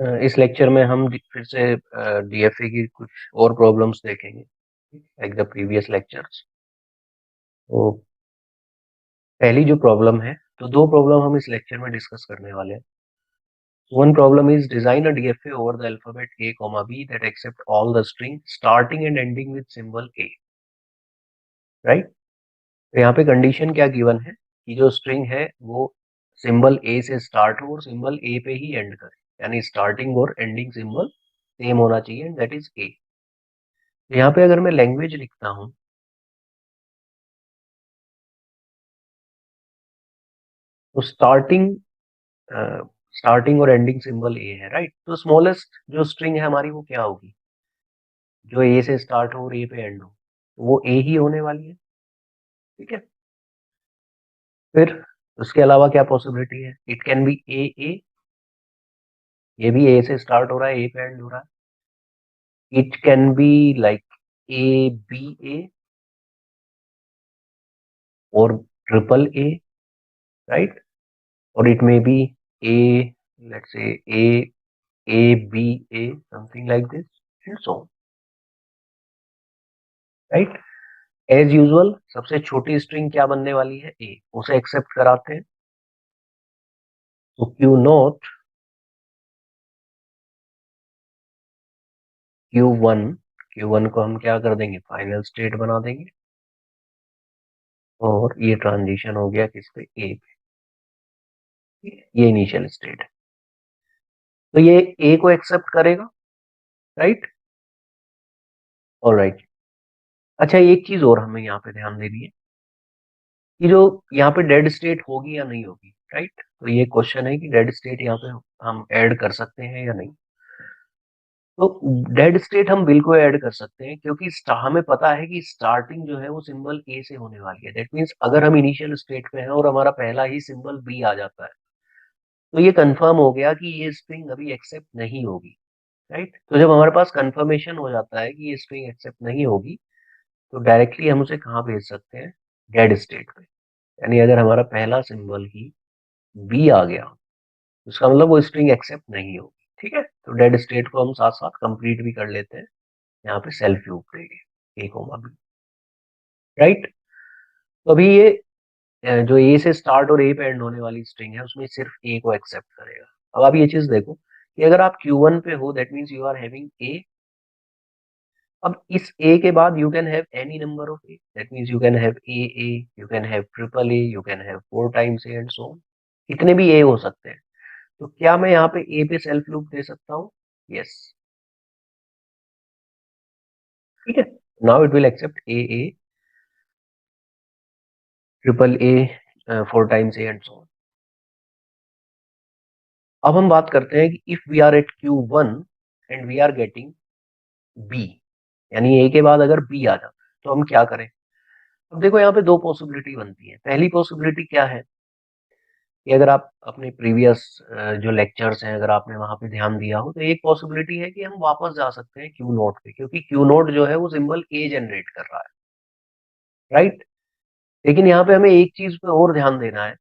इस लेक्चर में हम फिर से डीएफए की कुछ और प्रॉब्लम्स देखेंगे लाइक द प्रीवियस लेक्चर्स। तो पहली जो प्रॉब्लम है, तो दो प्रॉब्लम हम इस लेक्चर में डिस्कस करने वाले हैं। One problem is design a DFA over the alphabet A, B that accept all the string starting and ending with symbol A, right? तो यहाँ पे कंडीशन क्या गिवन है कि जो स्ट्रिंग है वो सिंबल ए से स्टार्ट हो और सिंबल ए पे ही एंड करे, यानी स्टार्टिंग और एंडिंग सिंबल सेम होना चाहिए, एंड दैट इज ए। यहाँ पे अगर मैं लैंग्वेज लिखता हूँ तो स्टार्टिंग और एंडिंग सिंबल ए है, राइट? तो स्मॉलेस्ट जो स्ट्रिंग है हमारी वो क्या होगी, जो ए से स्टार्ट हो और ए पे एंड हो, तो वो ए ही होने वाली है। ठीक है, फिर उसके अलावा क्या पॉसिबिलिटी है, इट कैन बी ए ए, ये भी ए से स्टार्ट हो रहा है, ए पे एंड हो रहा है। It can be like a b a और ट्रिपल ए, राइट? और it may be a, let's say a a b a, something like this and so, right? As usual सबसे छोटी स्ट्रिंग क्या बनने वाली है, ए, उसे एक्सेप्ट कराते हैं। तो क्यू वन क्यू वन को हम क्या कर देंगे, फाइनल स्टेट बना देंगे, और ये ट्रांजिशन हो गया किस पे, ए पे, ये इनिशियल स्टेट है। तो ये ए को एक्सेप्ट करेगा, राइट? और राइट, अच्छा एक चीज और हमें यहाँ पे ध्यान देनी है कि जो यहाँ पे डेड स्टेट होगी या नहीं होगी, राइट? तो ये क्वेश्चन है कि डेड स्टेट यहाँ पे हम ऐड कर सकते हैं या नहीं। तो डेड स्टेट हम बिल्कुल ऐड कर सकते हैं, क्योंकि हमें पता है कि स्टार्टिंग जो है वो सिंबल ए से होने वाली है। दैट मीन्स अगर हम इनिशियल स्टेट पे हैं और हमारा पहला ही सिंबल बी आ जाता है, तो ये कंफर्म हो गया कि ये स्ट्रिंग अभी एक्सेप्ट नहीं होगी, राइट? तो जब हमारे पास कंफर्मेशन हो जाता है कि ये स्ट्रिंग एक्सेप्ट नहीं होगी, तो डायरेक्टली हम उसे कहाँ भेज सकते हैं, डेड स्टेट पे। यानी अगर हमारा पहला सिंबल ही बी आ गया, उसका मतलब वो स्ट्रिंग एक्सेप्ट नहीं होगी। ठीक है, तो डेड स्टेट को हम साथ साथ कंप्लीट भी कर लेते हैं यहाँ पे सेल्फ लूप देंगे, ए कोमा बी, राइट? तो अभी ये जो ए से स्टार्ट और ए पे एंड होने वाली स्ट्रिंग है उसमें सिर्फ ए को एक्सेप्ट करेगा। अब आप ये चीज देखो कि अगर आप Q1 पे हो, that means you are having a. अब इस ए के बाद you can have any number of a, that means you can have a, you can have triple a, you can have four times a and so on. कितने भी ए हो सकते हैं। तो क्या मैं यहाँ पे ए पे सेल्फ लूप दे सकता हूँ? यस, ठीक है। Now it will accept a triple a, four times a and so on. अब हम बात करते हैं कि if we are at Q1 and we are getting b, यानी ए के बाद अगर बी आ जाता है तो हम क्या करें। अब देखो यहाँ पे दो पॉसिबिलिटी बनती है। पहली पॉसिबिलिटी क्या है कि अगर आप अपने प्रीवियस जो लेक्चर्स हैं अगर आपने वहां पे ध्यान दिया हो, तो एक पॉसिबिलिटी है कि हम वापस जा सकते हैं क्यू नोट पे, क्योंकि क्यू नोट जो है वो सिंबल ए जनरेट कर रहा है, राइट? लेकिन यहाँ पे हमें एक चीज पे और ध्यान देना है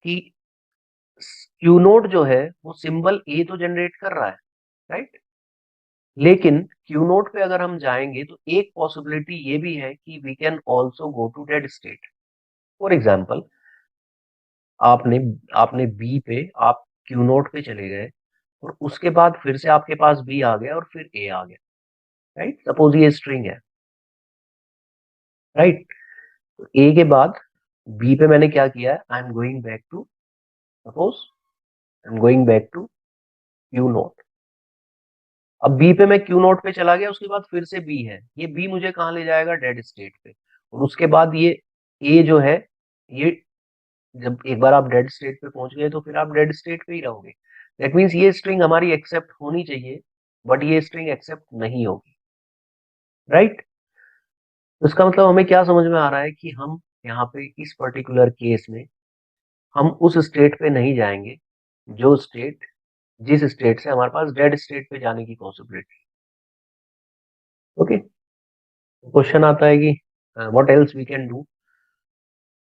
कि क्यू नोट जो है वो सिंबल ए तो जनरेट कर रहा है, राइट? लेकिन क्यू नोट पे अगर हम जाएंगे तो एक पॉसिबिलिटी ये भी है कि we can also go to dead state. For example, आपने आपने बी पे आप क्यू नोट पे चले गए और उसके बाद फिर से आपके पास बी आ गया और फिर ए आ गया, राइट? सपोज ये स्ट्रिंग है, राइट? तो ए के बाद बी पे मैंने क्या किया है, I am going back to, suppose I am going back to q naught. अब बी पे मैं क्यू नोट पे चला गया, उसके बाद फिर से बी है, ये बी मुझे कहाँ ले जाएगा, डेड स्टेट पे। और उसके बाद ये ए जो है, ये जब एक बार आप डेड स्टेट पे पहुंच गए तो फिर आप डेड स्टेट पे ही रहोगे। दैट मीन्स ये स्ट्रिंग हमारी एक्सेप्ट होनी चाहिए, बट ये स्ट्रिंग एक्सेप्ट नहीं होगी, राइट? तो इसका मतलब हमें क्या समझ में आ रहा है कि हम यहाँ पे इस पर्टिकुलर केस में हम उस स्टेट पे नहीं जाएंगे जो स्टेट जिस स्टेट से हमारे पास डेड स्टेट पे जाने की पॉसिबिलिटी। ओके, क्वेश्चन आता है कि what else we can do.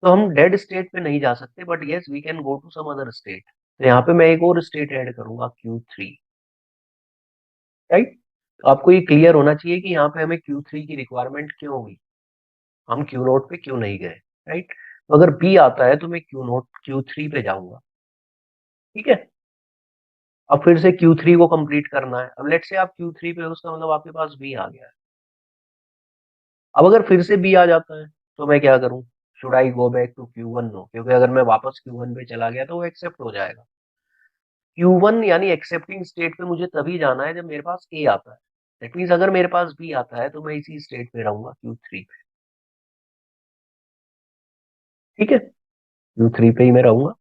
तो हम डेड स्टेट पे नहीं जा सकते, but yes we can go to some other state. तो यहाँ पे मैं एक और स्टेट ऐड करूंगा Q3। राइट। तो आपको ये क्लियर होना चाहिए कि यहाँ पे हमें Q3 की रिक्वायरमेंट क्यों हुई, हम Q नोट पे क्यों नहीं गए, राइट। तो अगर B आता है तो मैं Q3 पे जाऊंगा, ठीक है। अब फिर से Q3 को कंप्लीट करना है। अब लेट से आप Q3 पे हो, उसका मतलब आपके पास B आ गया है। अब अगर फिर से B आ जाता है तो मैं क्या करूं, should I go back to Q1? No, क्योंकि अगर मैं वापस Q1 पे चला गया तो वो एक्सेप्ट हो जाएगा। Q1 यानी एक्सेप्टिंग स्टेट पे मुझे तभी जाना है जब मेरे पास A आता है। दैट मीन्स अगर मेरे पास B आता है तो मैं इसी स्टेट पे रहूंगा, Q3 पे, ठीक है। Q3 पे ही मैं रहूंगा।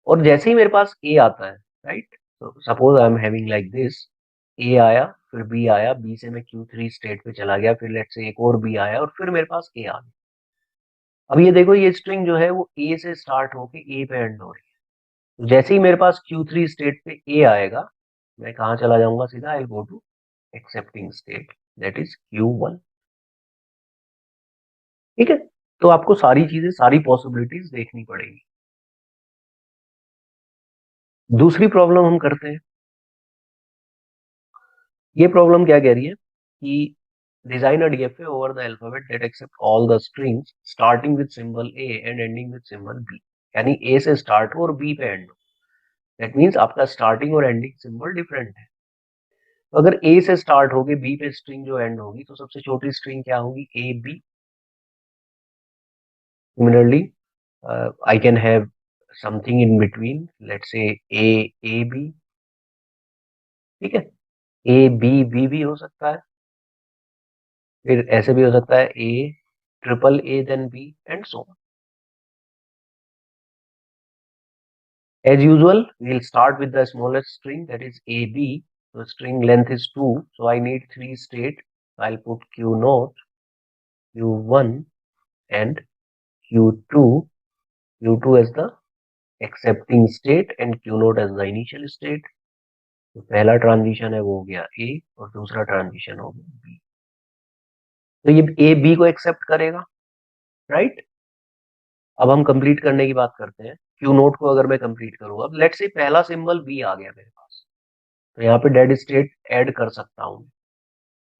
और जैसे ही मेरे पास A आता है, राइट, तो suppose I am having like this, A आया, फिर B आया, B से मैं Q3 स्टेट पे चला गया, फिर लेट से एक और B आया और फिर मेरे पास A आ गया। अब ये देखो, ये स्ट्रिंग जो है वो A से स्टार्ट होके A पे एंड हो रही है। तो जैसे ही मेरे पास Q3 स्टेट पे A आएगा, मैं कहाँ चला जाऊंगा, सीधा I go to accepting state, that is Q1, ठीक है। तो आपको सारी चीजें, सारी पॉसिबिलिटीज देखनी पड़ेगी। दूसरी प्रॉब्लम हम करते हैं। ये प्रॉब्लम क्या कह रही है कि design a DFA over the alphabet that accept all the strings starting with symbol a and ending with symbol b. यानी ए से स्टार्ट हो और बी पे एंड हो। दैट मीन्स आपका स्टार्टिंग और एंडिंग सिंबल डिफरेंट है। तो अगर ए से स्टार्ट होगी, बी पे स्ट्रिंग जो एंड होगी, तो सबसे छोटी स्ट्रिंग क्या होगी, a b. Similarly I can have something in between, let's say a a B, ठीक है। ए बी बी भी हो सकता है, फिर ऐसे भी हो सकता है a triple a then b and so on. As usual, we'll start with the smallest string, that is AB. So string length is 2, so I need 3 state. I'll put Q naught, Q1 and Q2. Q2 as the accepting state and Q naught as the initial state. तो पहला transition है वो हो गया A और दूसरा transition हो गया B। तो ये A B को एक्सेप्ट करेगा, राइट। अब हम कंप्लीट करने की बात करते हैं। Q नोट को अगर मैं कंप्लीट करूँ, अब लेट्स से पहला सिंबल B आ गया मेरे पास, तो यहाँ पे डेड स्टेट ऐड कर सकता हूँ,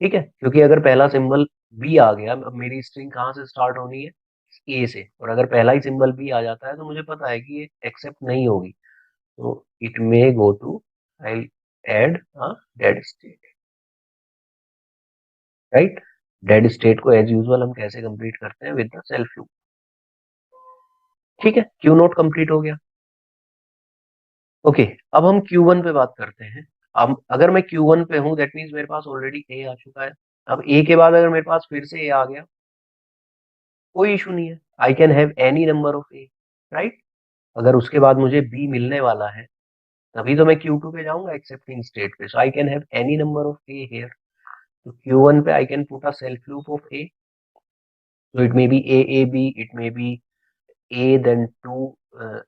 ठीक है। क्योंकि अगर पहला सिंबल बी आ गया, अब मेरी स्ट्रिंग कहाँ से स्टार्ट होनी है, ए से, और अगर पहला ही सिंबल बी आ जाता है तो मुझे पता है कि ये एक्सेप्ट नहीं होगी। तो it may go to, I add dead state, right. Dead state को एज यूजुअल हम कैसे कंप्लीट करते हैं, विद द सेल्फ लूप, ठीक है। क्यू नोट कंप्लीट हो गया। ओके, अब हम Q1 पे बात करते हैं। अब अगर मैं Q1 पे हूं, दैट मीन्स मेरे पास ऑलरेडी ए आ चुका है। अब ए के बाद अगर मेरे पास फिर से ए आ गया, कोई इशू नहीं है, आई can have any number of A, right. अगर उसके बाद मुझे बी मिलने वाला है, तभी तो मैं Q2 पे जाऊंगा एक्सेप्टिंग स्टेट पे। So I can have any number of a here. तो Q1 पे I can put a self loop of a. So it may be A B, it may be A then 2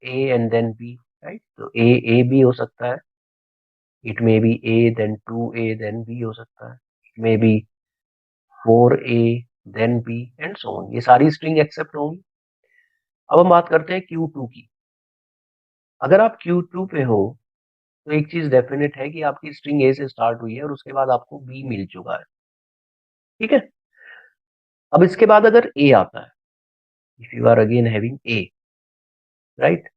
A and then B, right? तो A B हो सकता है, it may be A then 2A then B हो सकता है, it may be 4A then B and so on। ये सारी string accept होंगी। अब हम बात करते हैं Q2 की। अगर आप Q2 पे हो तो एक चीज डेफिनेट है कि आपकी स्ट्रिंग A से स्टार्ट हुई है और उसके बाद आपको B मिल चुका है, ठीक है। अब इसके बाद अगर A आता है, if you are again having A, right,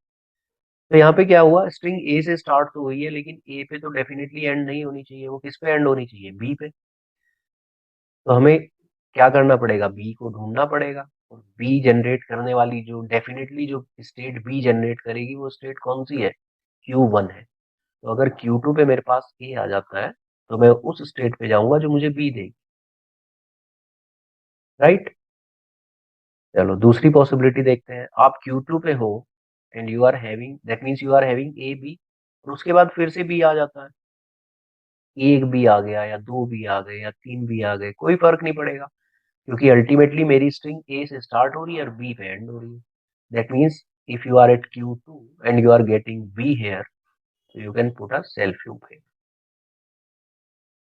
तो यहाँ पे क्या हुआ, स्ट्रिंग ए से स्टार्ट तो हुई है, लेकिन ए पे तो डेफिनेटली एंड नहीं होनी चाहिए, वो किस पे एंड होनी चाहिए, बी पे। तो हमें क्या करना पड़ेगा, बी को ढूंढना पड़ेगा। और बी जनरेट करने वाली जो डेफिनेटली जो स्टेट बी जनरेट करेगी, वो स्टेट कौन सी है, Q1 है। तो अगर Q2 पे मेरे पास ए आ जाता है तो मैं उस स्टेट पे जाऊंगा जो मुझे बी देगी, राइट। चलो दूसरी पॉसिबिलिटी देखते हैं। आप Q2 पे हो and you are having, that means you are having a b, और उसके बाद फिर से बी आ जाता है। एक भी आ गया या दो भी आ गए या तीन भी आ गए, कोई फर्क नहीं पड़ेगा, क्योंकि अल्टीमेटली मेरी स्ट्रिंग ए से स्टार्ट हो रही है और बी पे एंड हो रही है। That means if you are at Q2 and you are getting b here, so you can put a self loop here,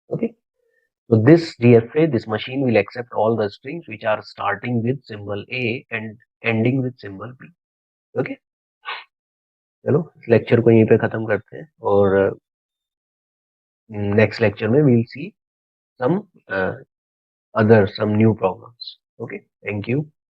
okay। So this DFA, this machine will accept all the strings which are starting with symbol A and ending with symbol B, okay। चलो इस lecture को यहीं पे खत्म करते हैं, और next lecture में we'll see some other some new problems. Okay, thank you.